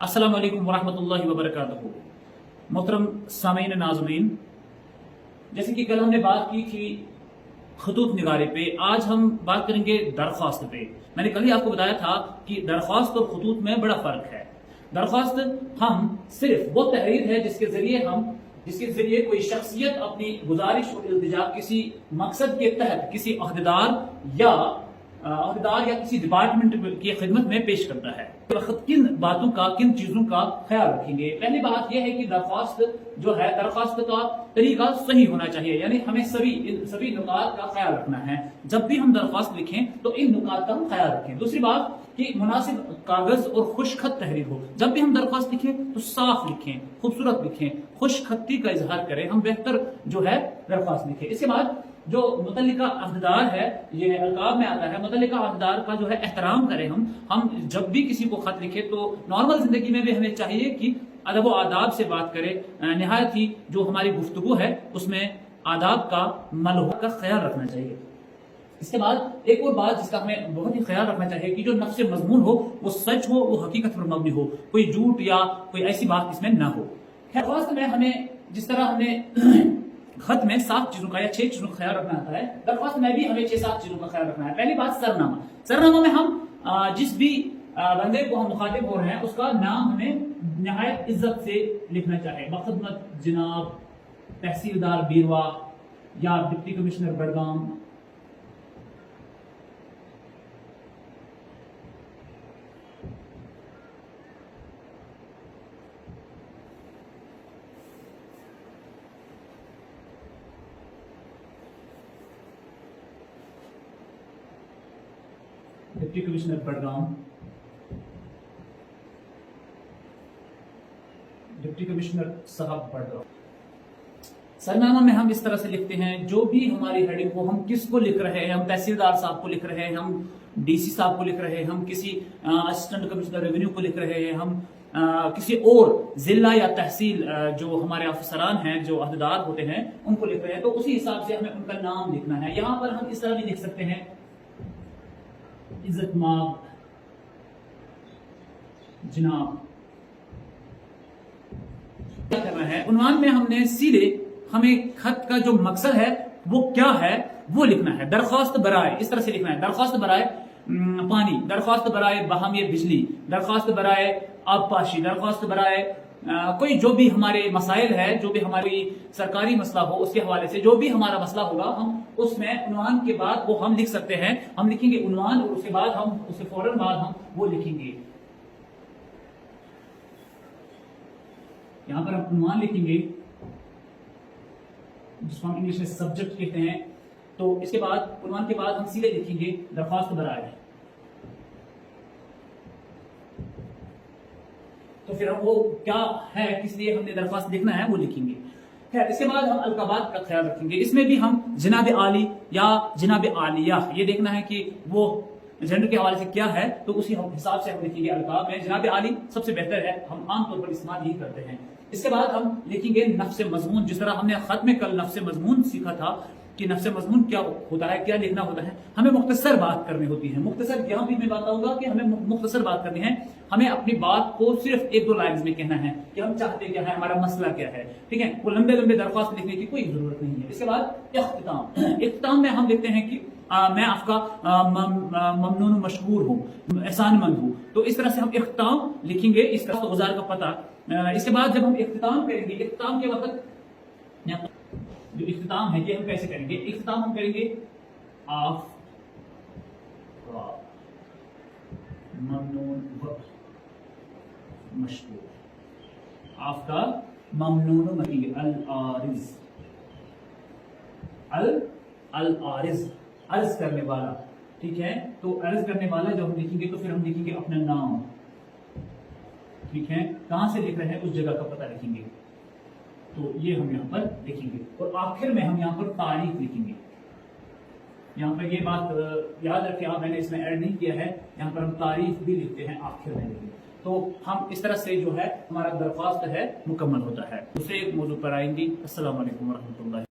अस्सलाम वालेकुम वरहमतुल्लाहि वबरकातुहू। मोहतरम सामीन नाज़रीन, जैसे कि कल हमने बात की थी खतूत निगारे पे, आज हम बात करेंगे दरख्वास्त पे। मैंने कल ही आपको बताया था कि दरख्वास्त और खतूत में बड़ा फर्क है। दरख्वास्त हम सिर्फ वो तहरीर है जिसके जरिए कोई शख्सियत अपनी गुजारिश और इल्तिजा किसी मकसद के तहत किसी अहदेदार या किसी डिपार्टमेंट की खिदमत में पेश करता है। वक्त किन बातों का, किन चीजों का ख्याल रखेंगे? पहली बात यह है कि दरख्वास्त का तरीका सही होना चाहिए, यानी हमें सभी नुकात का ख्याल रखना है। जब भी हम दरख्वास्त लिखें तो इन नुकात का हम ख्याल रखें। दूसरी बात कि मुनासिब कागज और खुशखत तहरीर हो। जब भी हम दरख्वास्त लिखें तो साफ लिखें, खूबसूरत लिखें, खुशखती का इजहार करें, हम बेहतर दरख्वास्त लिखें। इसके बाद जो मुतल्लिका अहदेदार है, ये अलकाब में आता है, मुतल्लिका अहदेदार का एहतराम करें। हम जब भी किसी को खत लिखे तो नॉर्मल जिंदगी में भी हमें चाहिए कि अदब व आदाब से बात करें। निहायत ही जो हमारी गुफ्तगू है उसमें आदाब का, मलह का ख्याल रखना चाहिए। इसके बाद एक और बात जिसका हमें बहुत ही ख्याल रखना चाहिए कि जो नफ्स मजमून हो वो सच हो, वो हकीकत पर मबनी हो, कोई झूठ या कोई ऐसी बात इसमें ना हो। दरख्वास्त में हमें जिस तरह हमें खत में 7 चीजों का या 6 चीजों का ख्याल रखना आता है, दरख्वास्त में भी हमें 6-7 चीजों का ख्याल रखना है। पहली बात सरनामा में हम जिस भी बंदे को हम मुखातिब हो रहे हैं उसका नाम हमें निहायत इज्जत से लिखना चाहिए। बखदमत जनाब तहसीलदार बीरवा या deputy commissioner Budgam. Deputy commissioner Budgam, deputy commissioner साहब बड़गाम। सरनामा में हम इस तरह से लिखते हैं, जो भी हमारी हेडिंग को, हम किसको लिख रहे हैं, हम तहसीलदार साहब को लिख रहे हैं, हम डीसी साहब को लिख रहे हैं, हम किसी असिस्टेंट कमिश्नर रेवेन्यू को लिख रहे हैं, हम किसी और जिला या तहसील जो हमारे अफसरान हैं, जो अहदेदार होते हैं, उनको लिख रहे हैं, तो उसी हिसाब से हमें उनका नाम लिखना है। यहां पर हम इस तरह भी लिख सकते हैं, इज्जतमाब जनाब। क्या करना है, उन्वान में हमने सीधे हमें खत का जो मकसद है वो क्या है वो लिखना है। दरख्वास्त बराए, इस तरह से लिखना है, दरख्वास्त बराए पानी, दरख्वास्त बराए बहामी बिजली, दरख्वास्त बराए आबपाशी, दरख्वास्त बराए कोई जो भी हमारे मसाइल है, जो भी हमारी सरकारी मसला हो उसके हवाले से जो भी हमारा मसला होगा, हम उसमें उन्वान के बाद वो हम लिख सकते हैं। हम लिखेंगे उन्वान और उसके बाद उसके फौरन बाद हम वो लिखेंगे। यहां पर हम उन्वान लिखेंगे जिसको हम इंग्लिश में सब्जेक्ट कहते हैं। तो इसके बाद उन्वान के बाद हम सीधे लिखेंगे दरख्वास्त बराए। तो फिर हम वो क्या है, किस लिए हमने दरख्वास्त लिखना है वो लिखेंगे। खैर, इसके बाद हम अलकाबात का ख्याल रखेंगे। इसमें भी हम जनाब आली या जनाब आलिया ये देखना है कि वो जेंडर के हवाले से क्या है, तो उसी हिसाब से हम लिखेंगे। अलकाब में जनाब आली सबसे बेहतर है, हम आमतौर पर इस्तेमाल यही करते हैं। इसके बाद हम लिखेंगे नफ्स मजमून। जिस तरह हमने खत में कल नफ्स मजमून सीखा था कि नफ्स मजमून क्या होता है, क्या लिखना होता है, हमें मुख्तसर बात करनी होती है। मुख्तसर यहाँ भी मैं बताऊंगा कि हमें मुख्तसर बात करनी है। हमें अपनी बात को सिर्फ 1-2 लाइन्स में कहना है कि हम चाहते क्या है, हमारा मसला क्या है, ठीक है। वो लंबे लंबे दरख्वास्त लिखने की कोई जरूरत नहीं है। इसके बाद इख्तिताम में हम लिखते हैं कि मैं आपका ममनून मशकूर हूँ, एहसानमंद हूँ। तो इस तरह से हम इख्तिताम लिखेंगे, इस तरह गुजार का पता। इसके बाद जब हम इख्तिताम करेंगे, इख्तिताम के वक्त जो इख्तिताम है ये हम कैसे करेंगे, इख्तिताम हम करेंगे आप ममनून व मशकूर, आपका ममनून लिखेंगे अल आरिज, अर्ज करने वाला, ठीक है। तो अर्ज करने वाला जब हम लिखेंगे तो फिर हम लिखेंगे अपना नाम, ठीक है, कहां से लिख रहे हैं उस जगह का पता लिखेंगे। तो ये हम यहाँ पर लिखेंगे और आखिर में हम यहाँ पर तारीख लिखेंगे। यहाँ पर ये बात याद रखें आप, मैंने इसमें ऐड नहीं किया है, यहाँ पर हम तारीख भी लिखते हैं आखिर में लिखेंगे। तो हम इस तरह से हमारा दरख्वास्त है मुकम्मल होता है। दूसरे एक मौजू पर आएंगे। अस्सलाम वालेकुम वरहमतुल्लाह।